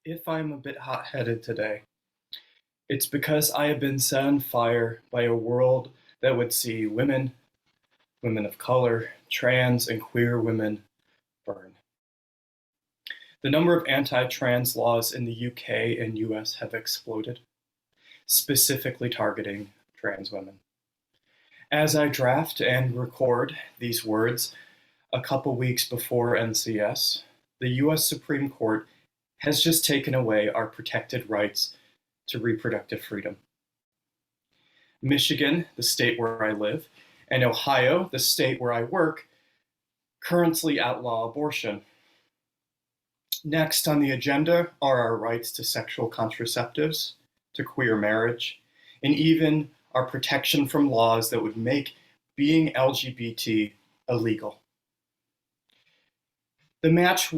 If I'm a bit hot-headed today, it's because I have been set on fire by a world that would see women, women of color, trans, and queer women burn. The number of anti-trans laws in the UK and US have exploded, specifically targeting trans women. As I draft and record these words a couple weeks before NCS, the US Supreme Court has just taken away our protected rights to reproductive freedom. Michigan, the state where I live, and Ohio, the state where I work, currently outlaw abortion. Next on the agenda are our rights to sexual contraceptives, to queer marriage, and even our protection from laws that would make being LGBT illegal. The match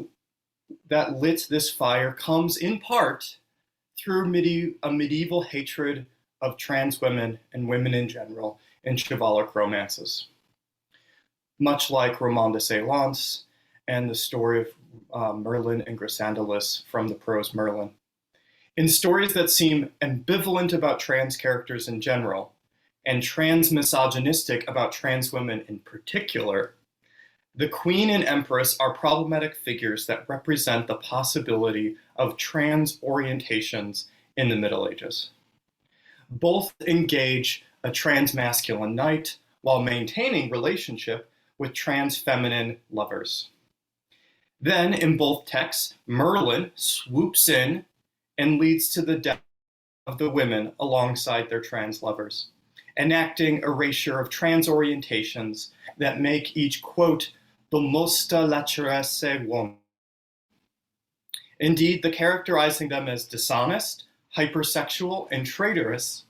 that lit this fire comes in part through a medieval hatred of trans women and women in general in chivalric romances. Much like Roman de Salance and the story of Merlin and Grisandelus from the Prose Merlin. In stories that seem ambivalent about trans characters in general, and trans-misogynistic about trans women in particular, the Queen and Empress are problematic figures that represent the possibility of trans orientations in the Middle Ages. Both engage a trans-masculine knight while maintaining relationship with trans-feminine lovers. Then, in both texts, Merlin swoops in and leads to the death of the women alongside their trans lovers, enacting erasure of trans orientations that make each, quote, domosta laceresse woman. Indeed, the characterizing them as dishonest, hypersexual, and traitorous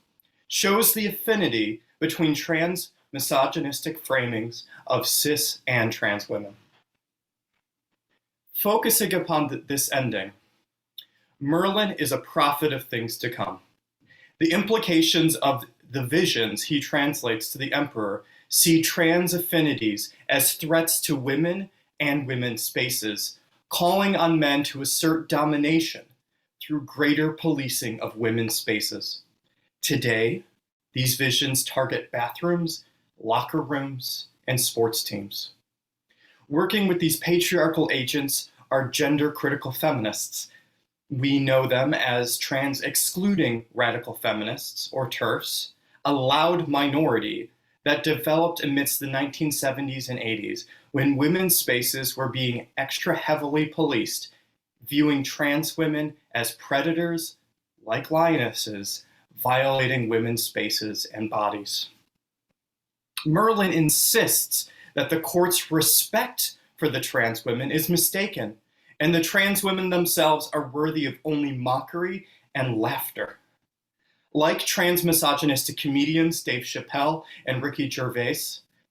shows the affinity between trans misogynistic framings of cis and trans women. Focusing upon this ending, Merlin is a prophet of things to come. The implications of the visions he translates to the emperor see trans affinities as threats to women and women's spaces, calling on men to assert domination through greater policing of women's spaces. Today, these visions target bathrooms, locker rooms, and sports teams. Working with these patriarchal agents are gender-critical feminists. We know them as trans-excluding radical feminists, or TERFs, a loud minority that developed amidst the 1970s and 80s when women's spaces were being extra heavily policed, viewing trans women as predators, like lionesses, violating women's spaces and bodies. Merlin insists that the court's respect for the trans women is mistaken, and the trans women themselves are worthy of only mockery and laughter. Like trans-misogynistic comedians Dave Chappelle and Ricky Gervais,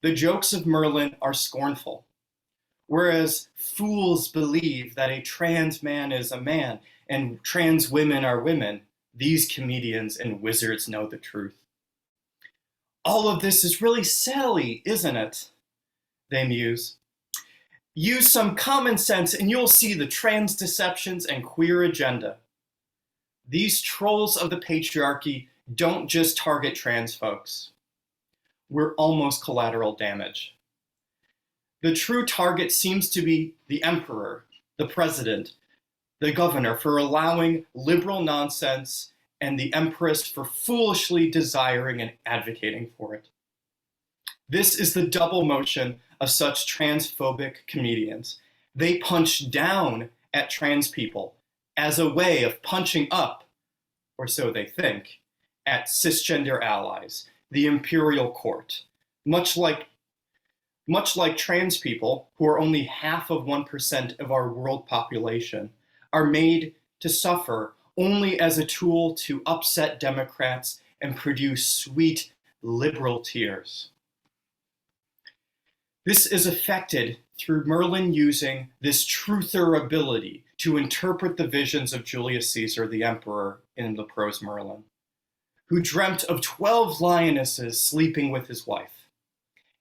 the jokes of Merlin are scornful. Whereas fools believe that a trans man is a man and trans women are women, these comedians and wizards know the truth. All of this is really silly, isn't it? They muse. Use some common sense and you'll see the trans deceptions and queer agenda. These trolls of the patriarchy don't just target trans folks. We're almost collateral damage. The true target seems to be the emperor, the president, the governor for allowing liberal nonsense, and the empress for foolishly desiring and advocating for it. This is the double motion of such transphobic comedians. They punch down at trans people as a way of punching up, or so they think, at cisgender allies, the imperial court, much like trans people, who are only half of 1% of our world population, are made to suffer only as a tool to upset Democrats and produce sweet liberal tears. This is effected through Merlin using this truther ability to interpret the visions of Julius Caesar, the emperor, in the Prose Merlin, who dreamt of 12 lionesses sleeping with his wife.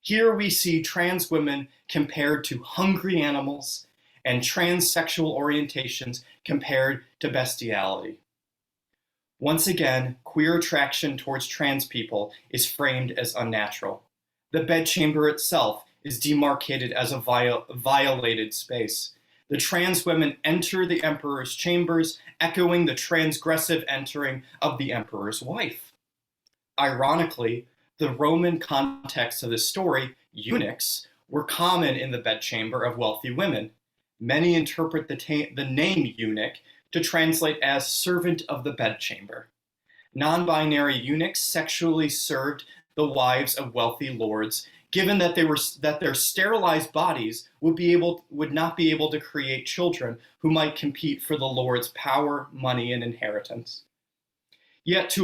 Here we see trans women compared to hungry animals and transsexual orientations compared to bestiality. Once again, queer attraction towards trans people is framed as unnatural. The bedchamber itself is demarcated as a violated space. The trans women enter the emperor's chambers, echoing the transgressive entering of the emperor's wife. Ironically, the Roman context of this story, eunuchs, were common in the bedchamber of wealthy women. Many interpret the name eunuch to translate as servant of the bedchamber. Non-binary eunuchs sexually served the wives of wealthy lords, given that their sterilized bodies would not be able to create children who might compete for the lord's power, money, and inheritance. Yet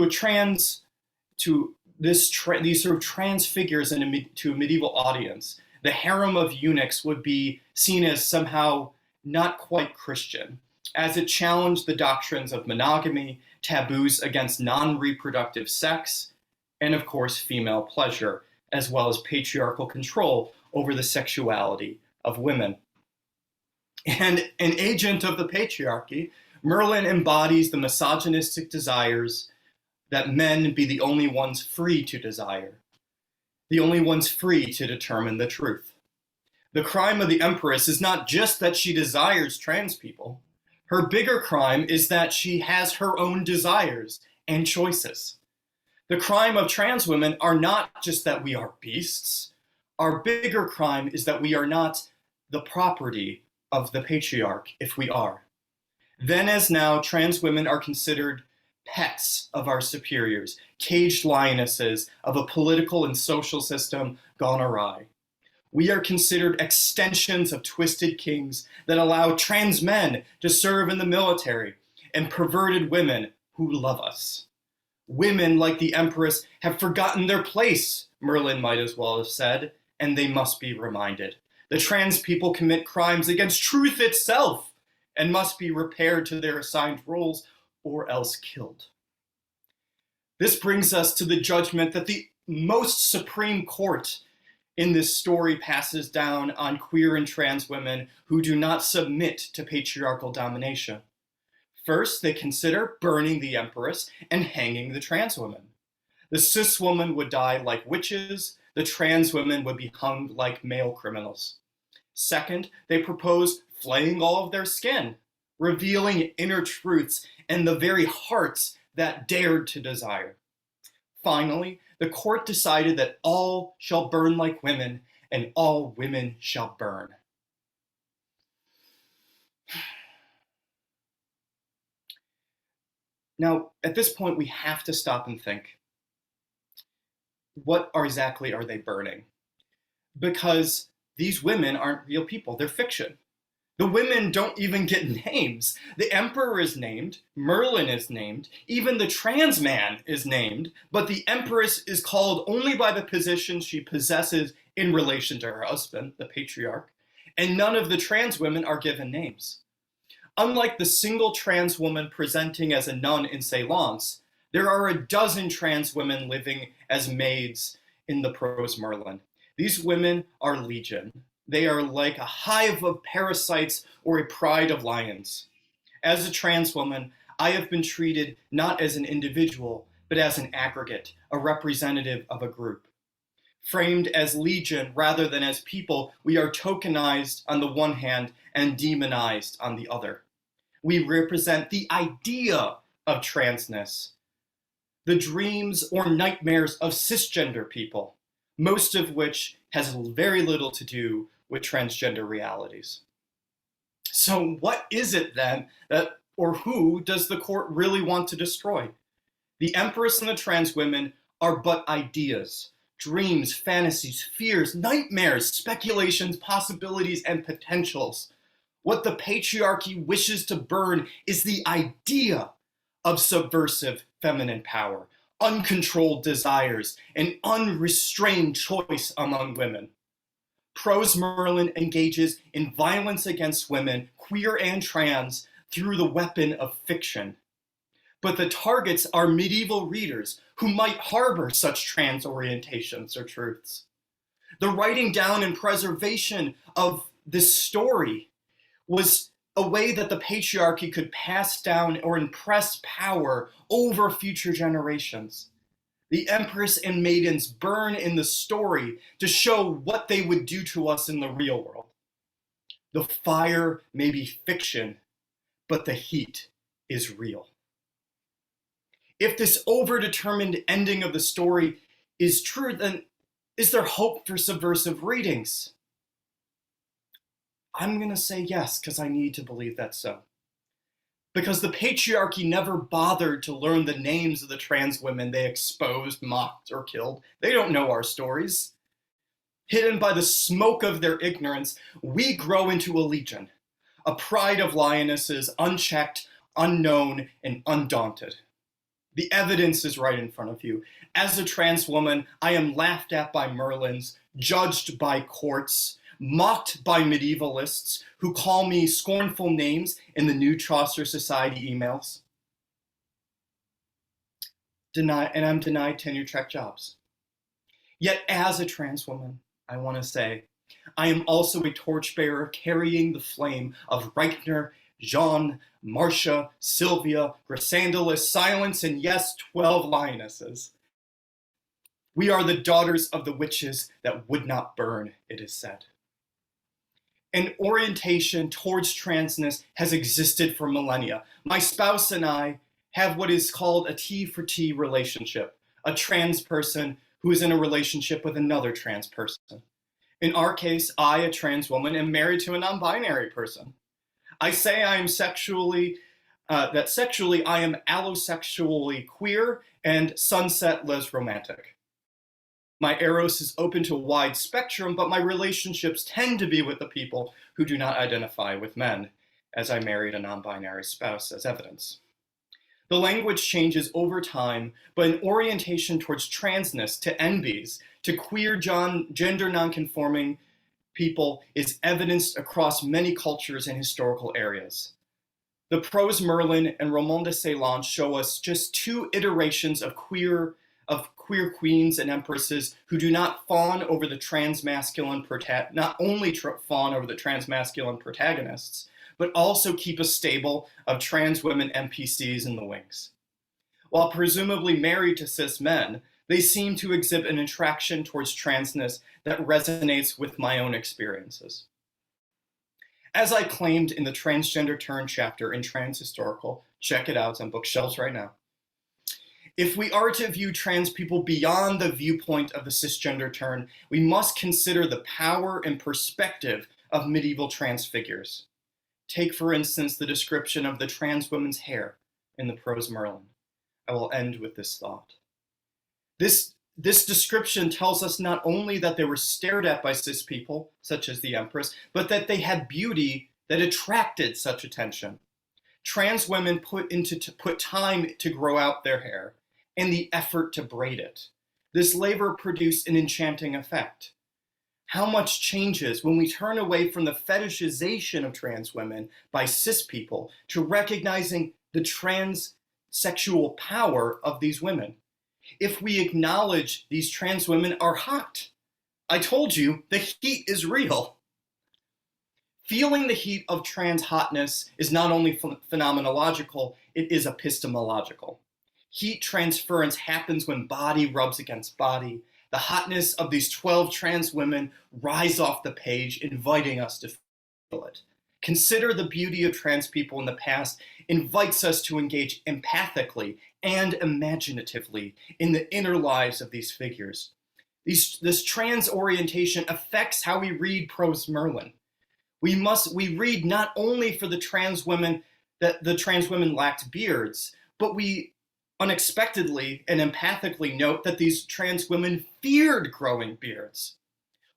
these sort of trans figures to a medieval audience, the harem of eunuchs would be seen as somehow not quite Christian, as it challenged the doctrines of monogamy, taboos against non-reproductive sex, and of course female pleasure, as well as patriarchal control over the sexuality of women. And an agent of the patriarchy, Merlin embodies the misogynistic desires that men be the only ones free to desire, the only ones free to determine the truth. The crime of the Empress is not just that she desires trans people. Her bigger crime is that she has her own desires and choices. The crime of trans women are not just that we are beasts. Our bigger crime is that we are not the property of the patriarch, if we are. Then as now, trans women are considered pets of our superiors, caged lionesses of a political and social system gone awry. We are considered extensions of twisted kings that allow trans men to serve in the military and perverted women who love us. Women, like the Empress, have forgotten their place, Merlin might as well have said, and they must be reminded. The trans people commit crimes against truth itself and must be repaired to their assigned roles or else killed. This brings us to the judgment that the most supreme court in this story passes down on queer and trans women who do not submit to patriarchal domination. First, they consider burning the Empress and hanging the trans women. The cis woman would die like witches, the trans women would be hung like male criminals. Second, they propose flaying all of their skin, revealing inner truths and the very hearts that dared to desire. Finally, the court decided that all shall burn like women, and all women shall burn. Now, at this point, we have to stop and think, what exactly are they burning? Because these women aren't real people, they're fiction. The women don't even get names. The emperor is named, Merlin is named, even the trans man is named, but the empress is called only by the position she possesses in relation to her husband, the patriarch, and none of the trans women are given names. Unlike the single trans woman presenting as a nun in Ceylonce, there are a dozen trans women living as maids in the Prose Merlin. These women are legion. They are like a hive of parasites or a pride of lions. As a trans woman, I have been treated not as an individual, but as an aggregate, a representative of a group. Framed as legion rather than as people, we are tokenized on the one hand and demonized on the other. We represent the idea of transness, the dreams or nightmares of cisgender people, most of which has very little to do with transgender realities. So what is it then or who does the court really want to destroy? The Empress and the trans women are but ideas, dreams, fantasies, fears, nightmares, speculations, possibilities, and potentials. What the patriarchy wishes to burn is the idea of subversive feminine power, uncontrolled desires, and unrestrained choice among women. Prose Merlin engages in violence against women, queer and trans, through the weapon of fiction. But the targets are medieval readers who might harbor such trans orientations or truths. The writing down and preservation of this story was a way that the patriarchy could pass down or impress power over future generations. The empress and maidens burn in the story to show what they would do to us in the real world. The fire may be fiction, but the heat is real. If this overdetermined ending of the story is true, then is there hope for subversive readings? I'm going to say yes, because I need to believe that's so. Because the patriarchy never bothered to learn the names of the trans women they exposed, mocked, or killed. They don't know our stories. Hidden by the smoke of their ignorance, we grow into a legion, a pride of lionesses, unchecked, unknown, and undaunted. The evidence is right in front of you. As a trans woman, I am laughed at by Merlins, judged by courts, mocked by medievalists who call me scornful names in the New Chaucer Society emails. And I'm denied tenure-track jobs. Yet as a trans woman, I want to say, I am also a torchbearer carrying the flame of Reichner, Jean, Marcia, Sylvia, Grisandolus, Silence, and yes, 12 lionesses. We are the daughters of the witches that would not burn, it is said. An orientation towards transness has existed for millennia. My spouse and I have what is called a T for T relationship, a trans person who is in a relationship with another trans person. In our case, I, a trans woman, am married to a non-binary person. I say I am sexually I am allosexually queer and sunset les romantic. My eros is open to a wide spectrum, but my relationships tend to be with the people who do not identify with men, as I married a non-binary spouse as evidence. The language changes over time, but an orientation towards transness, to NBs, to queer gender nonconforming people is evidenced across many cultures and historical areas. The Prose Merlin and Roman de Ceylon show us just two iterations of queer queens and empresses who do not fawn over the transmasculine protagonists, but also keep a stable of trans women NPCs in the wings. While presumably married to cis men, they seem to exhibit an attraction towards transness that resonates with my own experiences. As I claimed in the Transgender Turn chapter in Transhistorical, check it out, it's on bookshelves right now. If we are to view trans people beyond the viewpoint of the cisgender turn, we must consider the power and perspective of medieval trans figures. Take, for instance, the description of the trans woman's hair in the Prose Merlin. I will end with this thought. This description tells us not only that they were stared at by cis people, such as the Empress, but that they had beauty that attracted such attention. Trans women put time to grow out their hair and the effort to braid it. This labor produced an enchanting effect. How much changes when we turn away from the fetishization of trans women by cis people to recognizing the transsexual power of these women. If we acknowledge these trans women are hot. I told you, the heat is real. Feeling the heat of trans hotness is not only phenomenological, it is epistemological. Heat transference happens when body rubs against body. The hotness of these 12 trans women rise off the page, inviting us to feel it. Consider the beauty of trans people in the past invites us to engage empathically and imaginatively in the inner lives of these figures. This trans orientation affects how we read Prose Merlin. We read not only for the trans women that the trans women lacked beards, but we unexpectedly and empathically note that these trans women feared growing beards.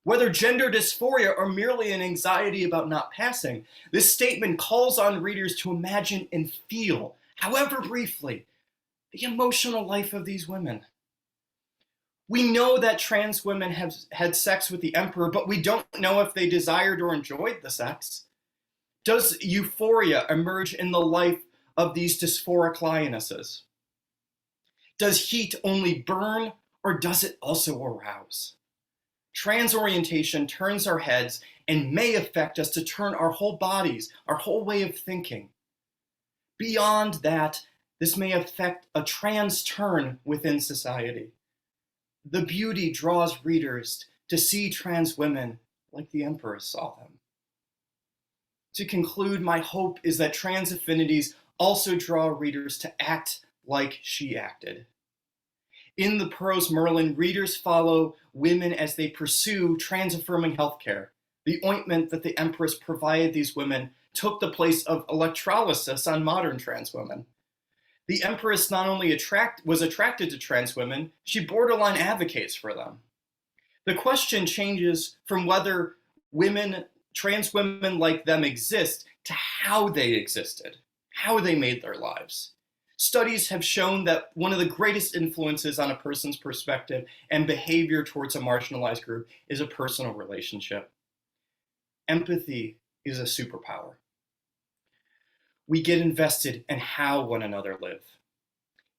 Whether gender dysphoria or merely an anxiety about not passing, this statement calls on readers to imagine and feel, however briefly, the emotional life of these women. We know that trans women have had sex with the emperor, but we don't know if they desired or enjoyed the sex. Does euphoria emerge in the life of these dysphoric lionesses? Does heat only burn, or does it also arouse? Trans orientation turns our heads and may affect us to turn our whole bodies, our whole way of thinking. Beyond that, this may affect a trans turn within society. The beauty draws readers to see trans women like the emperor saw them. To conclude, my hope is that trans affinities also draw readers to act like she acted. In the prose Merlin, readers follow women as they pursue trans-affirming healthcare. The ointment that the empress provided these women took the place of electrolysis on modern trans women. The empress not only was attracted to trans women, she borderline advocates for them. The question changes from whether trans women like them exist to how they existed, how they made their lives. Studies have shown that one of the greatest influences on a person's perspective and behavior towards a marginalized group is a personal relationship. Empathy is a superpower. We get invested in how one another live.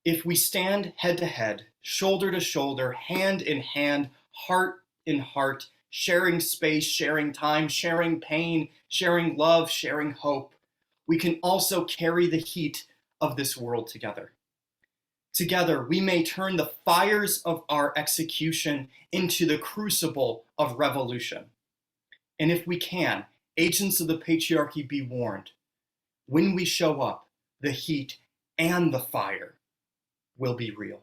If we stand head to head, shoulder to shoulder, hand in hand, heart in heart, sharing space, sharing time, sharing pain, sharing love, sharing hope, we can also carry the heat of this world together. Together, we may turn the fires of our execution into the crucible of revolution. And if we can, agents of the patriarchy, be warned. When we show up, the heat and the fire will be real.